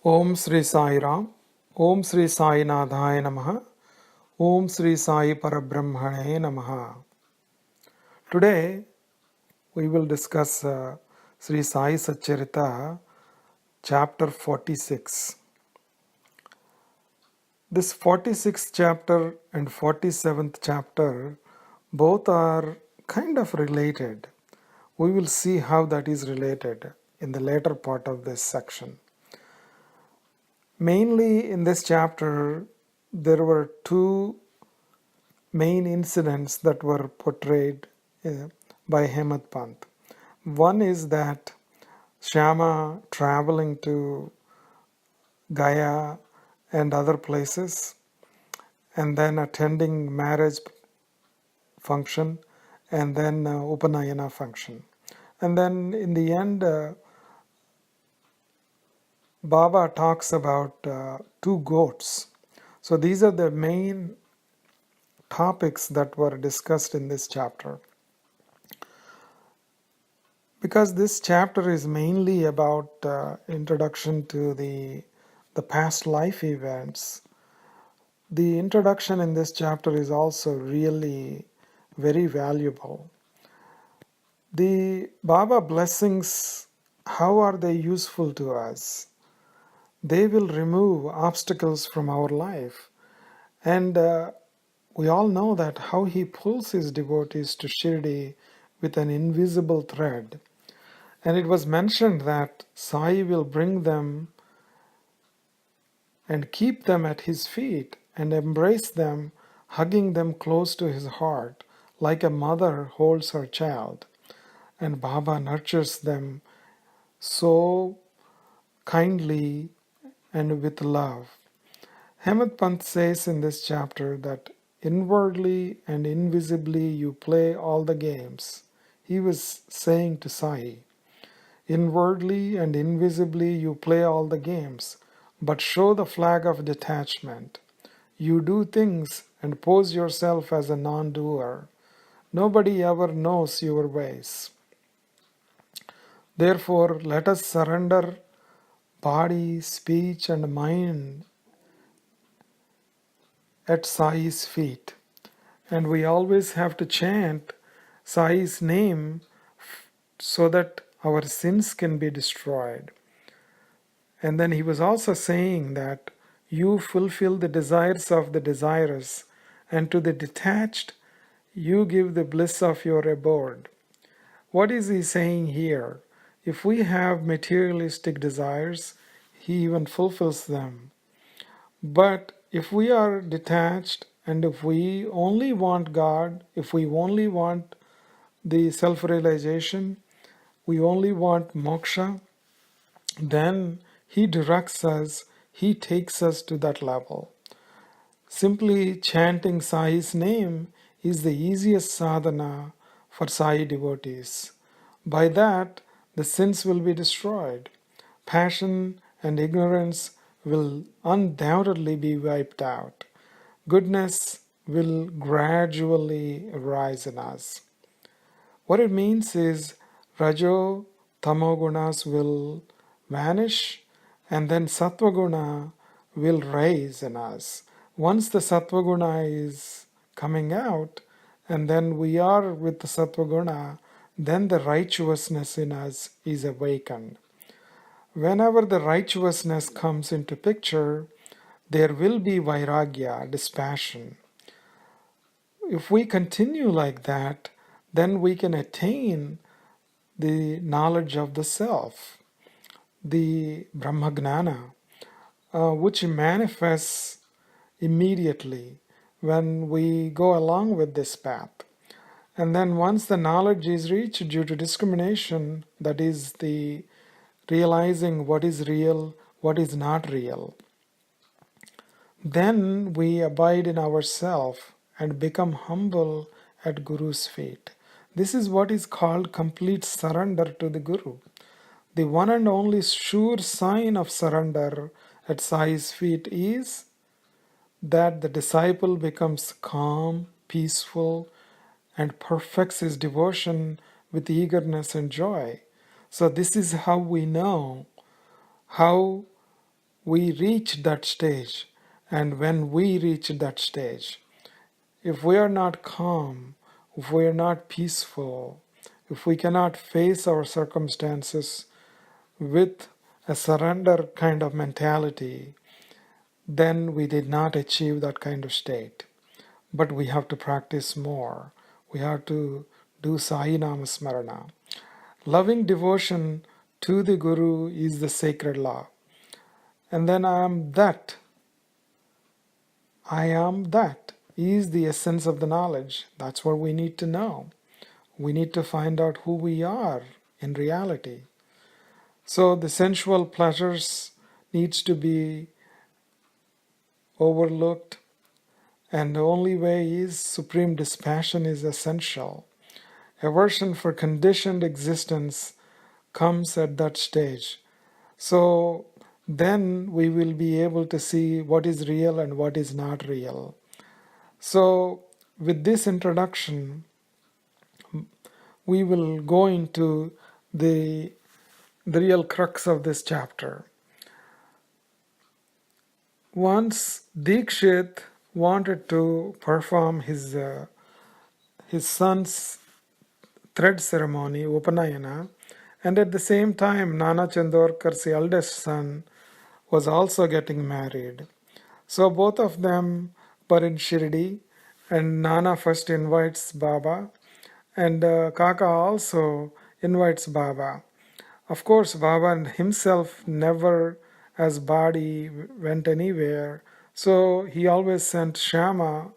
Om Sri Sai Ram, Om Sri Sai Nadhaya Namaha, Om Sri Sai Parabrahmane Namaha. Today we will discuss Sri Saisatcharita, chapter 46. This 46th chapter and 47th chapter both are kind of related. We will see how that is related in the later part of this section. Mainly in this chapter, there were two main incidents that were portrayed by Hemant Pant. One is that Syama traveling to Gaya and other places and then attending marriage function and then Upanayana function. And then in the end, Baba talks about two goats. So these are the main topics that were discussed in this chapter. Because this chapter is mainly about introduction to the past life events, the introduction in this chapter is also really very valuable. The Baba blessings, how are they useful to us? They will remove obstacles from our life. And we all know that how he pulls his devotees to Shirdi with an invisible thread. And it was mentioned that Sai will bring them and keep them at his feet and embrace them, hugging them close to his heart, like a mother holds her child. And Baba nurtures them so kindly and with love. Hemant Pant says in this chapter that inwardly and invisibly you play all the games. He was saying to Sai, inwardly and invisibly you play all the games, but show the flag of detachment. You do things and pose yourself as a non-doer. Nobody ever knows your ways. Therefore, let us surrender body, speech, and mind at Sai's feet. And we always have to chant Sai's name so that our sins can be destroyed. And then he was also saying that you fulfill the desires of the desirous, and to the detached you give the bliss of your abode. What is he saying here? If we have materialistic desires, he even fulfills them. But if we are detached and if we only want God, if we only want the self-realization, we only want moksha, then he directs us, he takes us to that level. Simply chanting Sai's name is the easiest sadhana for Sai devotees. By that, the sins will be destroyed. Passion and ignorance will undoubtedly be wiped out. Goodness will gradually arise in us. What it means is Rajo, Tamo gunas will vanish and then Sattva guna will rise in us. Once the Sattva guna is coming out and then we are with the Sattva guna, then the righteousness in us is awakened. Whenever the righteousness comes into picture, there will be vairagya, dispassion. If we continue like that, then we can attain the knowledge of the self, the Brahmagnana, which manifests immediately when we go along with this path. And then once the knowledge is reached due to discrimination, that is the realizing what is real, what is not real, then we abide in ourself and become humble at Guru's feet. This is what is called complete surrender to the Guru. The one and only sure sign of surrender at Sai's feet is that the disciple becomes calm, peaceful, and perfects his devotion with eagerness and joy. So this is how we know how we reach that stage. And when we reach that stage, if we are not calm, if we are not peaceful, if we cannot face our circumstances with a surrender kind of mentality, then we did not achieve that kind of state. But we have to practice more. We have to do Sai Nama Smarana. Loving devotion to the Guru is the sacred law. And then I am that is the essence of the knowledge. That's what we need to know. We need to find out who we are in reality. So the sensual pleasures needs to be overlooked, and the only way is supreme dispassion is essential. Aversion for conditioned existence comes at that stage. So then we will be able to see what is real and what is not real. So with this introduction, we will go into the real crux of this chapter. Once Dikshit wanted to perform his son's thread ceremony, Upanayana, and at the same time Nana Chandorkar's eldest son was also getting married. So both of them were in Shirdi, and Nana first invites Baba, and Kaka also invites Baba. Of course, Baba himself never, as body, went anywhere, so he always sent Syama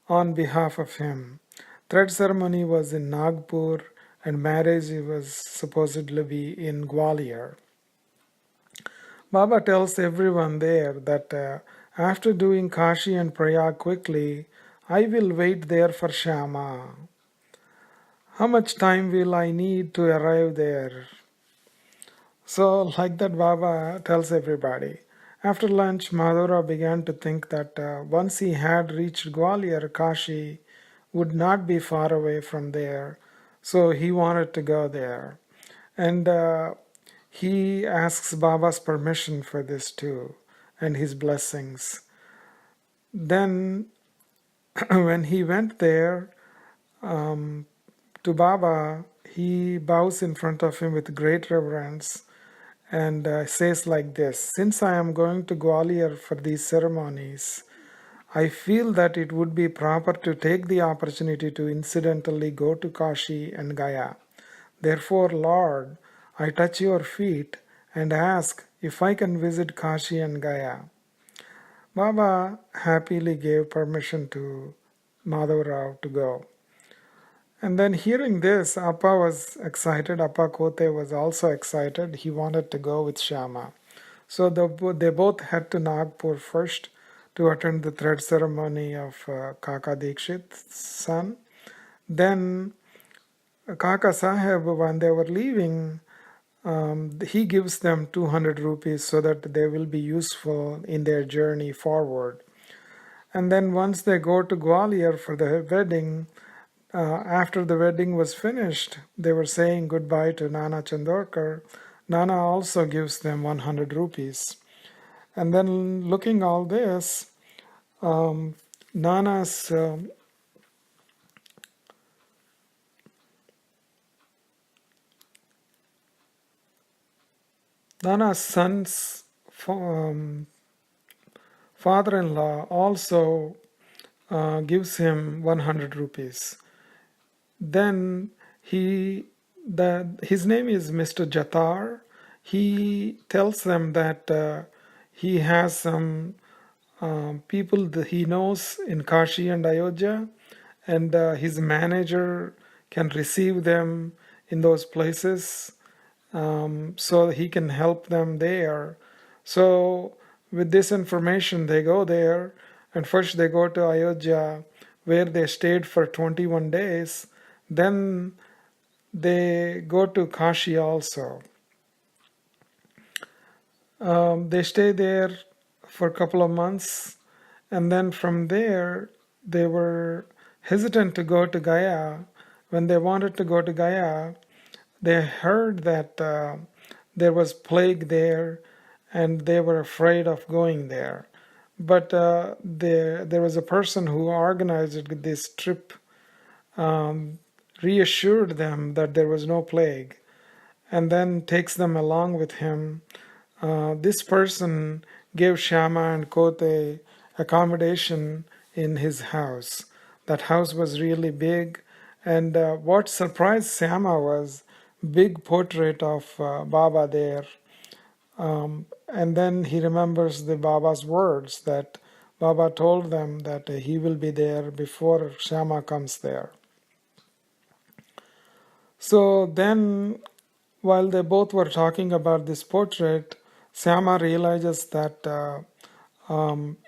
on behalf of him. Thread ceremony was in Nagpur, and marriage was supposedly be in Gwalior. Baba tells everyone there that after doing Kashi and Prayag quickly, I will wait there for Syama. How much time will I need to arrive there? So, like that, Baba tells everybody. After lunch, Madhura began to think that once he had reached Gwalior, Kashi would not be far away from there. So he wanted to go there. And he asks Baba's permission for this too, and his blessings. Then, when he went there to Baba, he bows in front of him with great reverence and says like this: Since I am going to Gwalior for these ceremonies, I feel that it would be proper to take the opportunity to incidentally go to Kashi and Gaya. Therefore, Lord, I touch your feet and ask if I can visit Kashi and Gaya. Baba happily gave permission to Madhavrao to go. And then hearing this, Appa was excited. Appa Kote was also excited. He wanted to go with Syama. So they both head to Nagpur first to attend the thread ceremony of Kaka Dikshit's son. Then Kaka Sahib, when they were leaving, he gives them 200 rupees so that they will be useful in their journey forward. And then once they go to Gwalior for the wedding, after the wedding was finished, they were saying goodbye to Nana Chandorkar. Nana also gives them 100 rupees. And then looking all this, Nana's son's father-in-law also gives him 100 rupees. Then his name is Mr. Jatar. He tells them that he has some people that he knows in Kashi and Ayodhya, and his manager can receive them in those places, so he can help them there. So with this information, they go there, and first they go to Ayodhya, where they stayed for 21 days. Then they go to Kashi also. They stay there for a couple of months, and then from there they were hesitant to go to Gaya. When they wanted to go to Gaya, they heard that there was plague there, and they were afraid of going there. But there was a person who organized this trip, um, reassured them that there was no plague, and then takes them along with him. This person gave Syama and Kote accommodation in his house. That house was really big, and what surprised Syama was big portrait of Baba there. And then he remembers the Baba's words that Baba told them that he will be there before Syama comes there. So then, while they both were talking about this portrait, Syama realizes that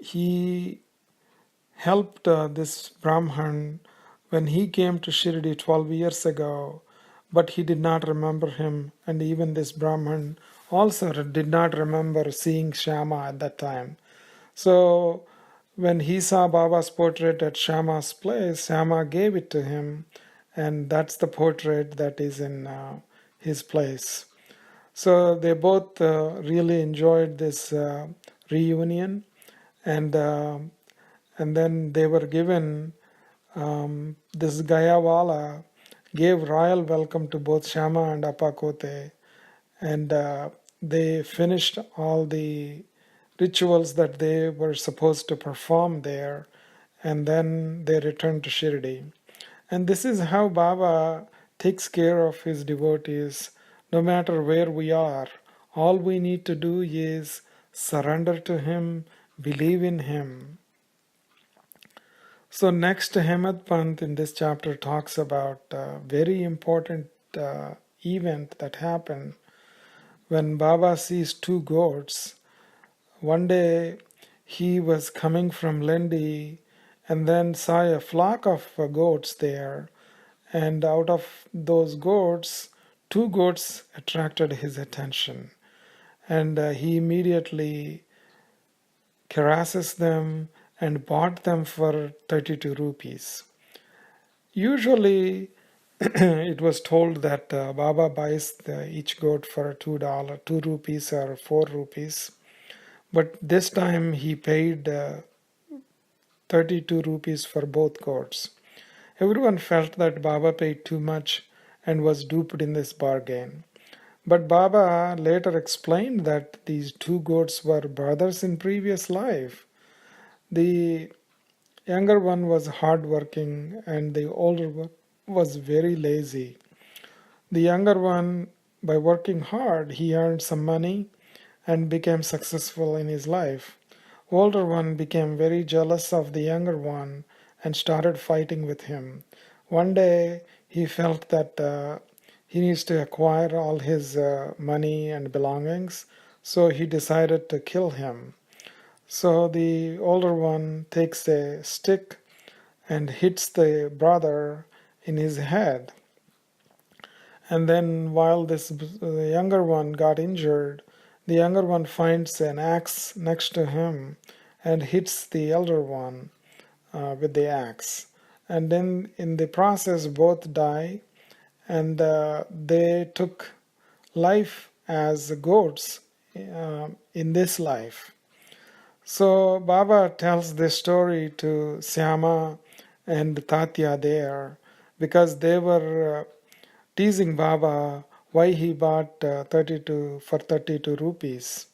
he helped this Brahman when he came to Shirdi 12 years ago, but he did not remember him, and even this Brahman also did not remember seeing Syama at that time. So when he saw Baba's portrait at Syama's place, Syama gave it to him, and that's the portrait that is in his place. So they both really enjoyed this reunion, and and then they were given this Gayawala gave royal welcome to both Syama and Apakote, and they finished all the rituals that they were supposed to perform there, and then they returned to Shirdi. And this is how Baba takes care of his devotees no matter where we are. All we need to do is surrender to him, believe in him. So next, Hemad Pant in this chapter talks about a very important event that happened when Baba sees two goats. One day he was coming from Lendi and then saw a flock of goats there, and out of those goats, two goats attracted his attention, and he immediately caresses them and bought them for 32 rupees. Usually, it was told that Baba buys each goat for $2, 2 rupees or 4 rupees. But this time he paid 32 rupees for both goats. Everyone felt that Baba paid too much and was duped in this bargain. But Baba later explained that these two goats were brothers in previous life. The younger one was hardworking and the older one was very lazy. The younger one, by working hard, he earned some money and became successful in his life. Older one became very jealous of the younger one and started fighting with him. One day he felt that he needs to acquire all his money and belongings, so he decided to kill him. So the older one takes a stick and hits the brother in his head. And then while the younger one got injured, the younger one finds an axe next to him and hits the elder one with the axe. And then in the process, both die, and they took life as goats in this life. So Baba tells this story to Syama and Tatya there because they were teasing Baba why he bought 32 for 32 rupees.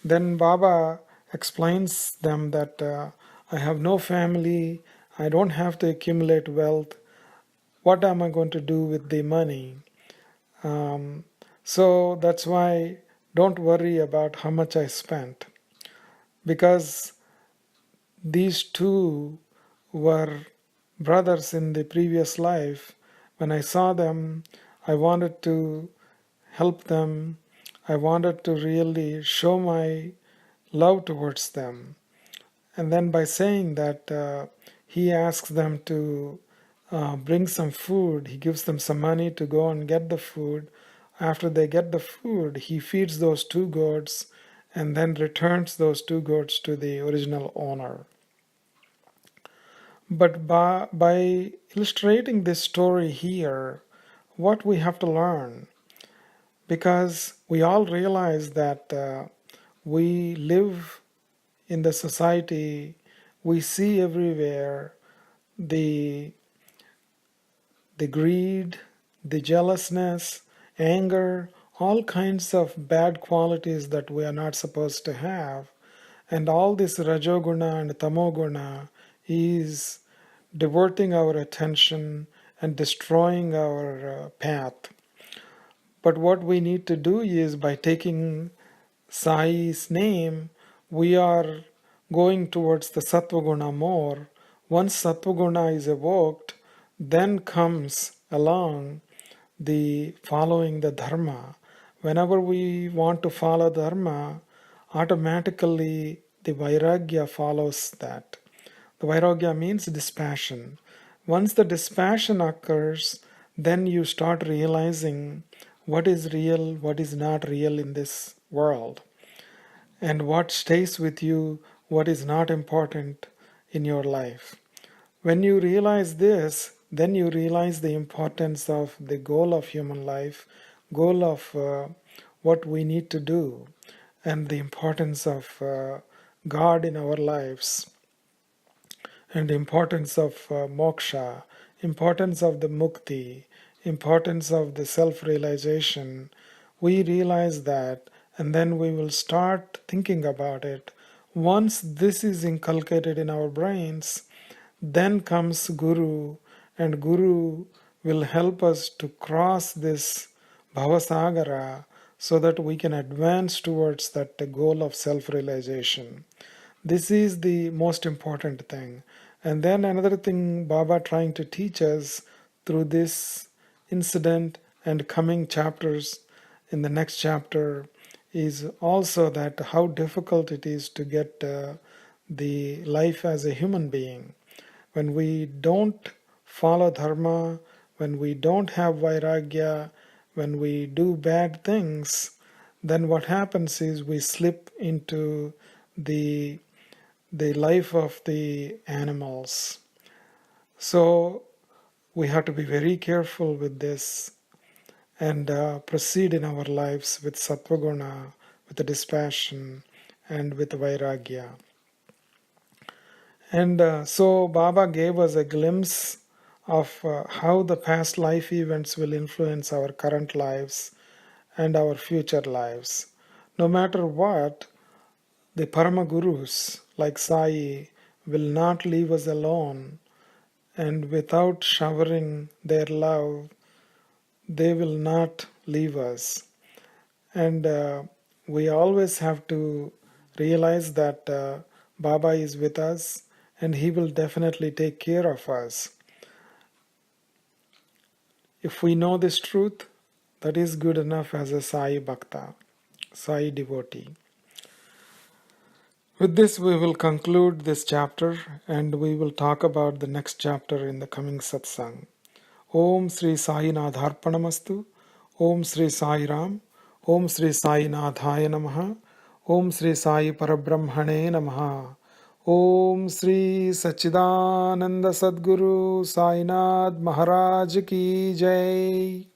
Then Baba explains them that I have no family, I don't have to accumulate wealth. What am I going to do with the money? So that's why don't worry about how much I spent, because these two were brothers in the previous life. When I saw them, I wanted to help them. I wanted to really show my love towards them. And then by saying that, he asks them to bring some food. He gives them some money to go and get the food. After they get the food, he feeds those two goats and then returns those two goats to the original owner. But by illustrating this story here, what we have to learn, because we all realize that We live in the society, we see everywhere the greed, the jealousness, anger, all kinds of bad qualities that we are not supposed to have. And all this Rajoguna and Tamoguna is diverting our attention and destroying our path. But what we need to do is, by taking Sai's name, we are going towards the Sattvaguna more. Once Sattvaguna is evoked, then comes along the following the Dharma. Whenever we want to follow Dharma, automatically the Vairagya follows that. The Vairagya means dispassion. Once the dispassion occurs, then you start realizing what is real, what is not real in this world, and what stays with you, what is not important in your life. When you realize this, then you realize the importance of the goal of human life, goal of what we need to do, and the importance of God in our lives, and the importance of moksha, importance of the mukti, importance of the self-realization. We realize that, and then we will start thinking about it. Once this is inculcated in our brains, then comes Guru, and Guru will help us to cross this Bhavasagara so that we can advance towards that goal of self-realization. This is the most important thing. And then another thing Baba trying to teach us through this incident and coming chapters in the next chapter is also that how difficult it is to get the life as a human being. When we don't follow dharma, when we don't have vairagya, when we do bad things, then what happens is we slip into the life of the animals. So we have to be very careful with this and proceed in our lives with sattvaguna, with the dispassion, and with vairagya. And so Baba gave us a glimpse of how the past life events will influence our current lives and our future lives. No matter what, the Parama Gurus like Sai will not leave us alone, and without showering their love, they will not leave us. And we always have to realize that Baba is with us, and he will definitely take care of us. If we know this truth, that is good enough as a Sai Bhakta, Sai devotee. With this, we will conclude this chapter, and we will talk about the next chapter in the coming satsang. Om Sri Sai Nadharpanamastu. Om Sri Sai Ram. Om Sri Sai Nadhaya Namaha. Om Sri Sai Parabrahmane Namaha. Om Sri Sachidananda Sadguru Sainath Maharaj Ki Jai.